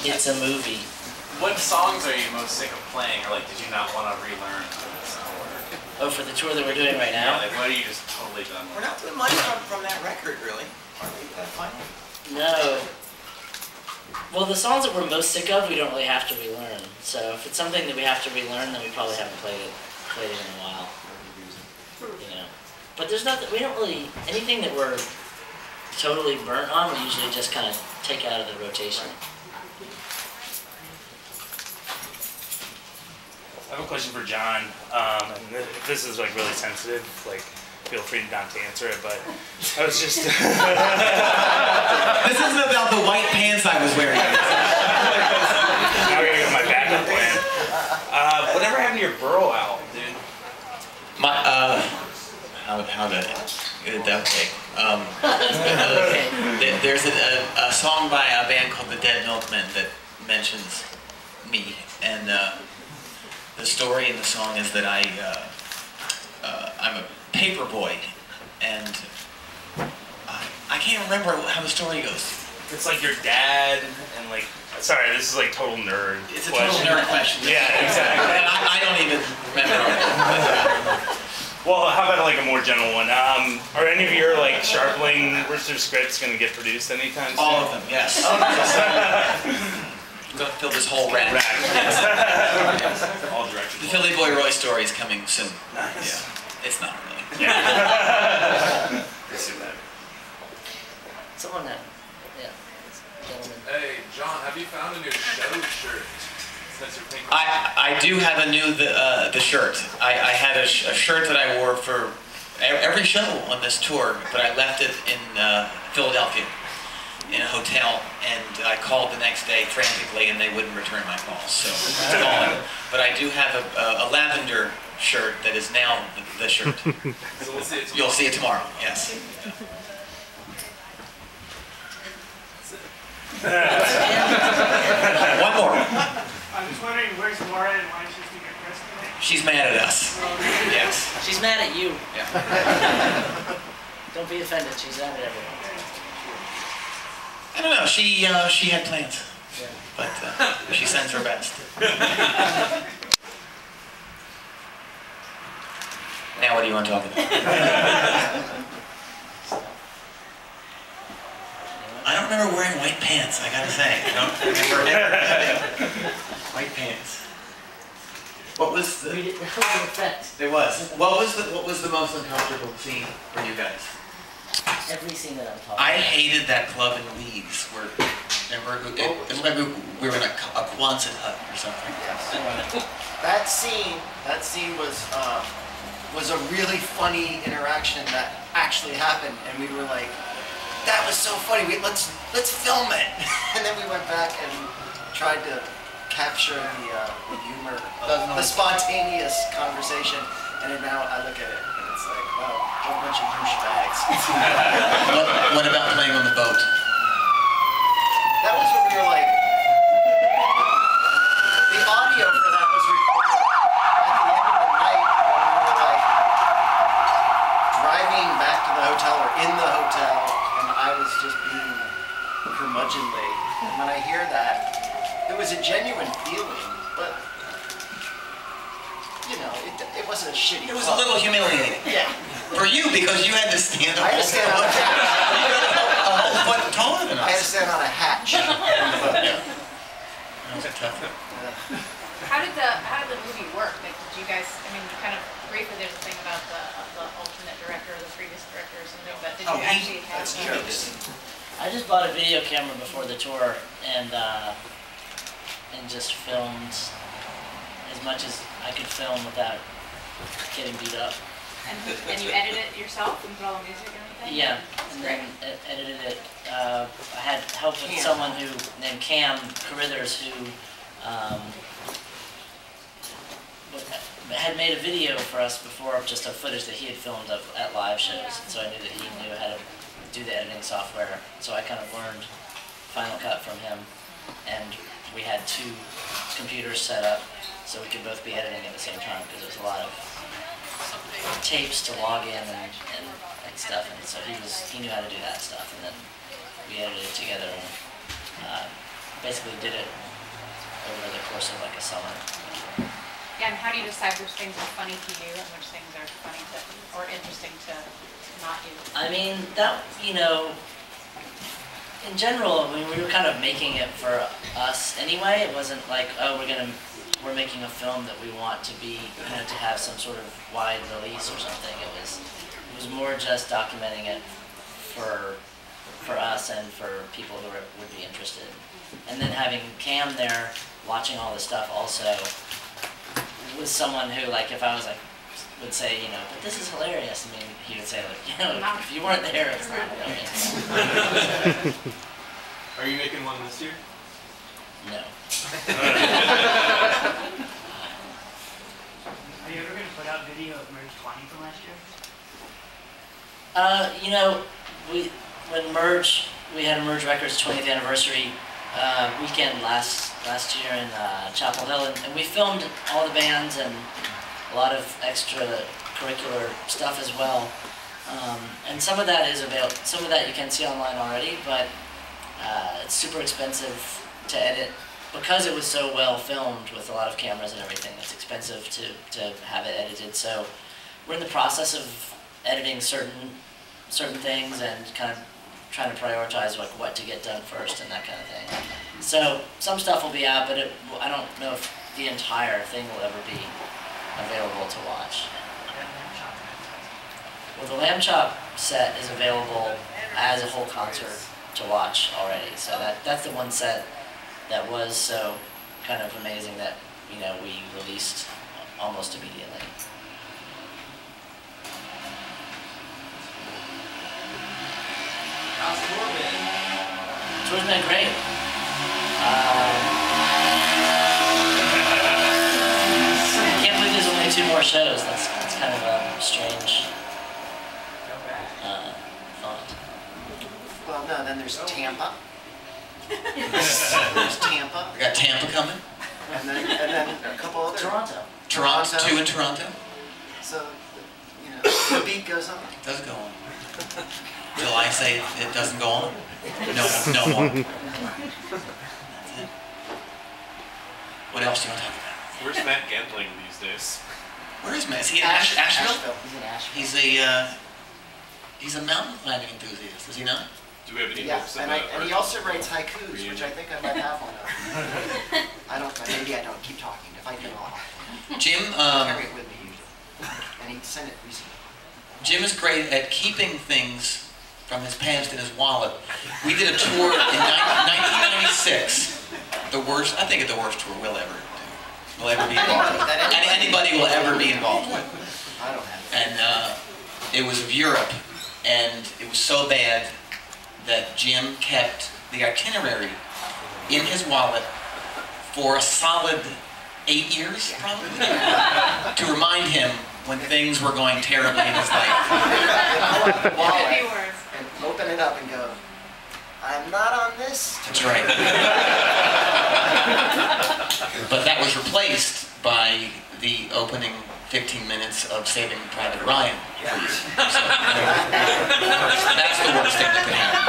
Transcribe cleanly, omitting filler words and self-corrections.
It's a movie. What songs are you most sick of playing, or like did you not want to relearn for this tour? Oh, for the tour that we're doing right now? Yeah, like what are you just totally done with? We're not doing much from that record, really. Are we final? No. Well, the songs that we're most sick of, we don't really have to relearn. So if it's something that we have to relearn, then we probably haven't played it in a while. You know. But there's nothing. We don't really anything that we're totally burnt on. We usually just kind of take out of the rotation. I have a question for John. And this is like really sensitive. Like, feel free not to answer it, but I was just. This isn't about the white pants I was wearing. Now we're gonna go to my backup plan. Whatever happened to your Burrow album, dude? How did that take? There's a song by a band called the Dead Milkmen that mentions me, and the story in the song is that I'm a paper boy, and I can't remember how the story goes. It's like your dad and like. Sorry, this is like total nerd. It's a total nerd question. Yeah, exactly. And I don't even remember. Well, how about like a more general one? Are any of your like Sharpling scripts going to get produced anytime soon? All of them, yes. Gonna fill this whole rack. Yes. All directed. The Philly Boy Roy story is coming soon. Nice. Yeah, it's not really. Yeah. Someone that, yeah, gentleman. Hey, John, have you found a new show shirt? I do have a new the shirt. I had a shirt that I wore for every show on this tour, but I left it in Philadelphia in a hotel, and I called the next day frantically, and they wouldn't return my calls. So it's gone. But I do have a lavender shirt that is now the shirt. So we'll see it tomorrow. You'll see it tomorrow. Yes. One more. I was wondering, where's Laura and why she's to get pressed today? She's mad at us. Yes. She's mad at you. Yeah. Don't be offended. She's mad at everyone. I don't know. She had plans, Yeah. but she sends her best. Now, what do you want to talk about? I don't remember wearing white pants. I gotta say, I don't remember ever white pants. What was the? Read it. That was an effect. It was. What was the most uncomfortable scene for you guys? Every scene that I'm talking. I hated that club in Leeds where remember we were in a Quonset hut or something. That scene was a really funny interaction that actually happened, and we were like, that was so funny. Let's film it. And then we went back and tried to capture the humor, the spontaneous conversation. And then now I look at it and it's like, wow, what a bunch of douchebags. What about playing on the boat? That was what we were like. The audio for that was recorded at the end of the night when we were like driving back to the hotel or in the hotel, and I was just being curmudgeonly. And when I hear that, it was a genuine feeling, but you know, it wasn't a shitty. It was a little humiliating. Yeah. For you, because you had to stand up. I had to stand on a hatch. A whole foot taller than us. I had to stand on a hatch. That was a tough one. How did the movie work? Like, did you guys? I mean, you kind of briefly. There's a thing about the alternate director, or the previous director, or something. But did you actually have? That's jokes. I just bought a video camera before the tour and just filmed as much as I could film without getting beat up. And you edited it yourself and put all the music and everything? Yeah, and then edited it. I had help with someone named Cam Carithers who had made a video for us before of just a footage that he had filmed at live shows. So I knew that he knew how to do the editing software. So I kind of learned Final Cut from him. And we had 2 computers set up so we could both be editing at the same time because there was a lot of tapes to log in and stuff, and so he knew how to do that stuff, and then we edited it together, and basically did it over the course of like a summer. Yeah, and how do you decide which things are funny to you and which things are funny to, or interesting to not you? I mean, that, you know, in general, I mean, we were kind of making it for us anyway. It wasn't like, oh, we're making a film that we want to be, you know, to have some sort of wide release or something. It was more just documenting it for us and for people who would be interested. And then having Cam there watching all this stuff also was someone who, like, if I was like, would say, you know, but this is hilarious. I mean, he would say, like, you know, if you weren't there, it's not hilarious. Are you making one this year? No. Are you ever going to put out video of Merge 20 from last year? You know, we had a Merge Records 20th anniversary weekend last year in Chapel Hill, and we filmed all the bands and a lot of extracurricular stuff as well. And some of that is available. Some of that you can see online already, but it's super expensive to edit because it was so well filmed with a lot of cameras and everything. It's expensive to have it edited. So we're in the process of editing certain things and kind of trying to prioritize like what to get done first and that kind of thing. So some stuff will be out, but I don't know if the entire thing will ever be available to watch. Well, the Lamb Chop set is available as a whole concert to watch already. So that's the one set that was so kind of amazing that, you know, we released almost immediately. How's the tour been? Tour's been great. Can't believe there's only 2 more shows. That's kind of a strange thought. Well, no, then there's Tampa. There's Tampa. We got Tampa coming. And then a couple other. Toronto. 2 in Toronto. So, you know, the beat goes on. It does go on. Till I say it doesn't go on. No more. That's it. What else do you want to talk about? Where's Matt Gentling these days? Where is Matt? Is he in Asheville? He's in Asheville. He's a mountain climbing enthusiast, is he not? Do we have any Yeah, hopes and he also writes haikus, Reunion. which I think I might have one of. Maybe I don't. Keep talking. If I do, I'll Jim, carry it with me usually. And he sent it recently. Jim is great at keeping things from his pants in his wallet. We did a tour in 1996. I think it's the worst tour we'll ever do. We'll ever be involved with. Anybody will ever be involved with. I don't have it. And it was of Europe, and it was so bad that Jim kept the itinerary in his wallet for a solid 8 years, probably, to remind him when things were going terribly in his life. Could be worse. And open it up and go, I'm not on this. That's right. But that was replaced by the opening 15 minutes of Saving Private Ryan. So, that's the worst thing that could happen.